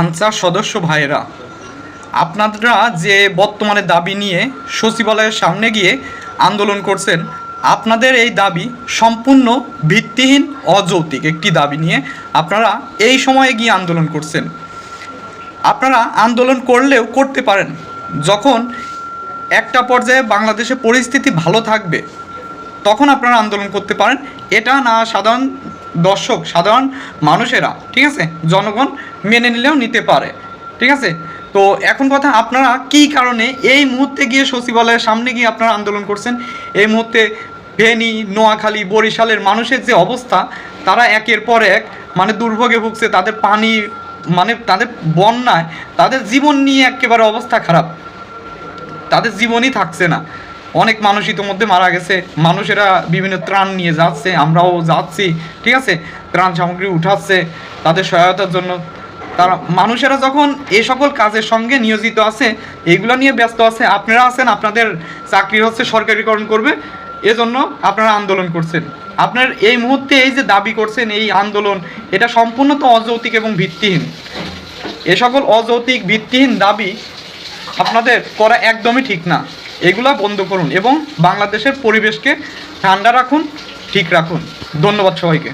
Answer সদস্য ভাইয়েরা, আপনারা যে বর্তমানে দাবি নিয়ে সচিবালয়ের সামনে গিয়ে আন্দোলন করছেন, আপনাদের এই দাবি সম্পূর্ণ ভিত্তিহীন, অযৌক্তিক একটি দাবি নিয়ে আপনারা এই সময়ে গিয়ে আন্দোলন করছেন। আপনারা আন্দোলন করলেও করতে পারেন যখন একটা পর্যায়ে বাংলাদেশে পরিস্থিতি ভালো থাকবে, তখন আপনারা আন্দোলন করতে পারেন। এটা না সাধারণ দর্শক, সাধারণ মানুষেরা, ঠিক আছে, জনগণ মেনে নিলেও নিতে পারে, ঠিক আছে। তো এখন কথা, আপনারা কী কারণে এই মুহূর্তে গিয়ে সচিবালয়ের সামনে গিয়ে আপনারা আন্দোলন করছেন? এই মুহূর্তে ফেনী, নোয়াখালী, বরিশালের মানুষের যে অবস্থা, তারা একের পর এক দুর্ভোগে ভুগছে। তাদের পানি তাদের বন্যায় তাদের জীবন নিয়ে একেবারে অবস্থা খারাপ, তাদের জীবনই থাকছে না। অনেক মানুষ ইতিমধ্যে মারা গেছে, মানুষেরা বিভিন্ন ত্রাণ নিয়ে যাচ্ছে, আমরাও যাচ্ছি, ঠিক আছে, ত্রাণ সামগ্রী উঠাচ্ছে তাদের সহায়তার জন্য। তারা মানুষেরা যখন এই সকল কাজের সঙ্গে নিয়োজিত আছে, এইগুলো নিয়ে ব্যস্ত আছে, আপনারা আছেন আপনাদের চাকরি হচ্ছে সরকারিকরণ করবে, এজন্য আপনারা আন্দোলন করছেন। আপনার এই মুহূর্তে এই যে দাবি করছেন, এই আন্দোলন, এটা সম্পূর্ণ তো অযৌক্তিক এবং ভিত্তিহীন। এ সকল অযৌক্তিক ভিত্তিহীন দাবি আপনাদের করা একদমই ঠিক না। এগুলা বন্ধ করুন এবং বাংলাদেশের পরিবেশকে ঠান্ডা রাখুন, ঠিক রাখুন। ধন্যবাদ সবাইকে।